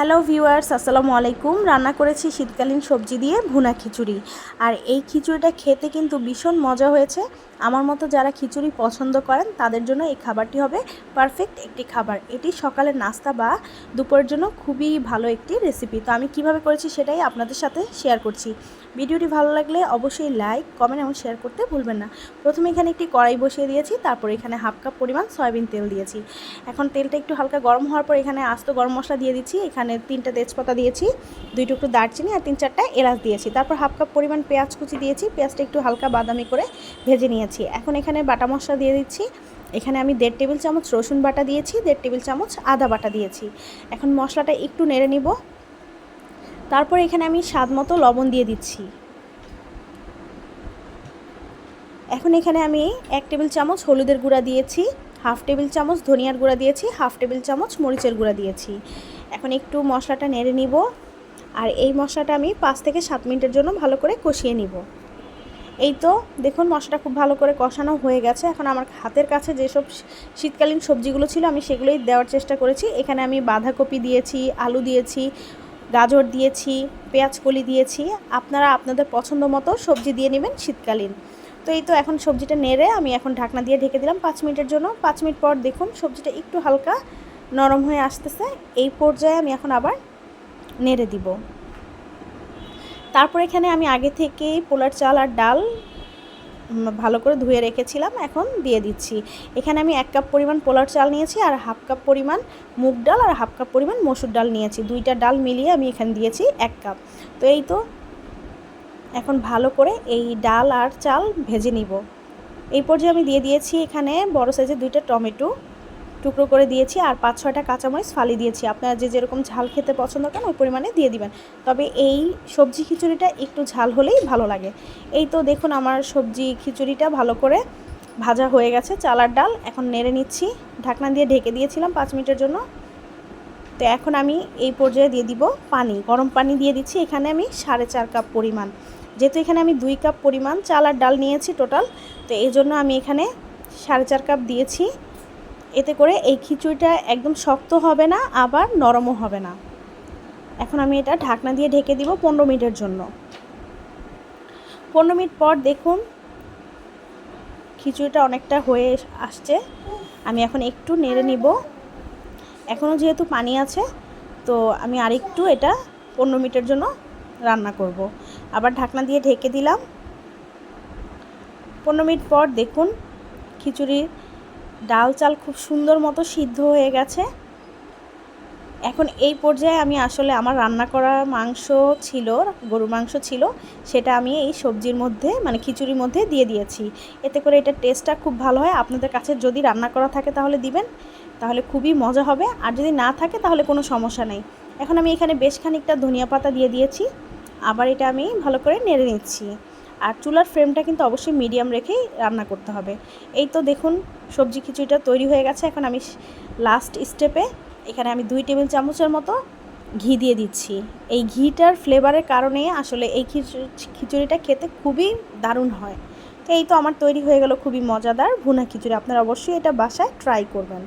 Hello viewers, আসসালামু আলাইকুম। রান্না করেছি শীতকালীন সবজি দিয়ে ভুনা খিচুড়ি। আর এই খিচুড়িটা খেতে কিন্তু ভীষণ মজা হয়েছে। আমার মতো যারা খিচুড়ি পছন্দ করেন তাদের জন্য এই খাবারটি হবে পারফেক্ট একটি খাবার। এটি সকালের নাস্তা বা দুপুরের জন্য খুবই ভালো একটি রেসিপি। তো আমি কিভাবে করেছি সেটাই আপনাদের সাথে শেয়ার করছি। ভিডিওটি ভালো লাগলে অবশ্যই লাইক, কমেন্ট এবং শেয়ার করতে ভুলবেন না। প্রথমে এখানে একটি কড়াই বসিয়ে দিয়েছি, তারপর এখানে হাফ কাপ পরিমাণ সয়াবিন তেল দিয়েছি। এখন তেলটা একটু হালকা গরম হওয়ার পর এখানে আস্ত গরম মশলা দিয়ে দিচ্ছি। এখানে 3টা তেজপাতা দিয়েছি, 2 টুকরো দারচিনি আর 3-4টা এলাচ দিয়েছি। তারপর হাফ কাপ পরিমাণ পেঁয়াজ কুচি দিয়েছি। পেঁয়াজটা একটু হালকা বাদামি করে ভেজে নিয়েছি। এখন এখানে বাটা মশলা দিয়ে দিচ্ছি। এখানে আমি 1.5 টেবিল চামচ রসুন বাটা দিয়েছি, 1.5 টেবিল চামচ আদা বাটা দিয়েছি। এখন মশলাটা একটু নেড়ে নিব। তারপর এখানে আমি স্বাদ মতো লবণ দিয়ে দিচ্ছি। এখন এখানে আমি 1 টেবিল চামচ হলুদের গুঁড়া দিয়েছি, হাফ টেবিল চামচ ধনিয়ার গুঁড়া দিয়েছি, হাফ টেবিল চামচ মরিচের গুঁড়া দিয়েছি। এখন একটু মশলাটা নেড়ে নিব। আর এই মশলাটা আমি 5 থেকে 7 মিনিটের জন্য ভালো করে কষিয়ে নিব। এই তো দেখুন মশলাটা খুব ভালো করে কষানো হয়ে গেছে। এখন আমার হাতের কাছে যেসব শীতকালীন সবজিগুলো ছিল আমি সেগুলোই দেওয়ার চেষ্টা করেছি। এখানে আমি বাঁধাকপি দিয়েছি, আলু দিয়েছি, গাজর দিয়েছি, পেঁয়াজ কলি দিয়েছি। আপনারা আপনাদের পছন্দ মতো সবজি দিয়ে নেবেন শীতকালীন। তো এই তো এখন সবজিটা নেড়ে আমি এখন ঢাকনা দিয়ে ঢেকে দিলাম 5 মিনিটের জন্য। 5 মিনিট পর দেখুন সবজিটা একটু হালকা নরম হয়ে আসতেছে। এই পর্যায়ে আমি এখন আবার নেড়ে দিব। তারপর এখানে আমি আগে থেকেই পোলার চাল আর ডাল ভালো করে ধুয়ে রেখেছিলাম, এখন দিয়ে দিচ্ছি। এখানে আমি 1 কাপ পরিমাণ পোলার চাল নিয়েছি আর হাফ কাপ পরিমাণ মুগ ডাল আর হাফ কাপ পরিমাণ মসুর ডাল নিয়েছি। 2টা ডাল মিলিয়ে আমি এখানে দিয়েছি 1 কাপ। তো এই তো এখন ভালো করে এই ডাল আর চাল ভেজে নিব। এই পর্যায়ে আমি দিয়ে দিয়েছি এখানে বড় সাইজের 2টা টমেটো টুকরো করে দিয়েছি আর 5-6টা কাঁচামরিচ ফালি দিয়েছি। আপনারা যে যেরকম ঝাল খেতে পছন্দ করেন ওই পরিমাণে দিয়ে দিবেন। তবে এই সবজি খিচুড়িটা একটু ঝাল হলেই ভালো লাগে। এই তো দেখুন আমার সবজি খিচুড়িটা ভালো করে ভাজা হয়ে গেছে, চাল আর ডাল। এখন নেড়ে নিচ্ছি। ঢাকনা দিয়ে ঢেকে দিয়েছিলাম 5 মিনিটের জন্য। তো এখন আমি এই পর্যায়ে দিয়ে দিব পানি, গরম পানি দিয়ে দিচ্ছি। এখানে আমি 4.5 কাপ পরিমাণ, যেহেতু এখানে আমি 2 কাপ পরিমাণ চাল আর ডাল নিয়েছি টোটাল, তো এই জন্য আমি এখানে 4.5 কাপ দিয়েছি। এতে করে এই খিচুড়িটা একদম শক্ত হবে না, আবার নরমও হবে না। এখন আমি এটা ঢাকনা দিয়ে ঢেকে দিব 15 মিনিটের জন্য। 15 মিনিট পর দেখুন খিচুড়িটা অনেকটা হয়ে আসছে। আমি এখন একটু নেড়ে নিব। এখনও যেহেতু পানি আছে, তো আমি আরেকটু এটা 15 মিনিটের জন্য রান্না করব। আবার ঢাকনা দিয়ে ঢেকে দিলাম। 15 মিনিট পর দেখুন খিচুড়ির ডাল চাল খুব সুন্দর মতো সিদ্ধ হয়ে গেছে। এখন এই পর্যায়ে আমি আসলে আমার রান্না করা মাংস ছিল, গরুর মাংস ছিল, সেটা আমি এই সবজির মধ্যে মানে খিচুড়ির মধ্যে দিয়ে দিয়েছি। এতে করে এটার টেস্টটা খুব ভালো হয়। আপনাদের কাছে যদি রান্না করা থাকে তাহলে দিবেন, তাহলে খুবই মজা হবে। আর যদি না থাকে তাহলে কোনো সমস্যা নেই। এখন আমি এখানে বেশ খানিকটা ধনিয়া পাতা দিয়ে দিয়েছি। আবার এটা আমি ভালো করে নেড়ে নিচ্ছি। আর চুলার ফ্লেমটা কিন্তু অবশ্যই মিডিয়াম রেখেই রান্না করতে হবে। এই তো দেখুন সবজি খিচুড়িটা তৈরি হয়ে গেছে। এখন আমি লাস্ট স্টেপে এখানে আমি 2 টেবিল চামচের মতো ঘি দিয়ে দিচ্ছি। এই ঘিটার ফ্লেভারের কারণে আসলে এই খিচুড়িটা খেতে খুবই দারুণ হয়। তো এই তো আমার তৈরি হয়ে গেল খুবই মজাদার ভুনা খিচুড়ি। আপনারা অবশ্যই এটা বাসায় ট্রাই করবেন।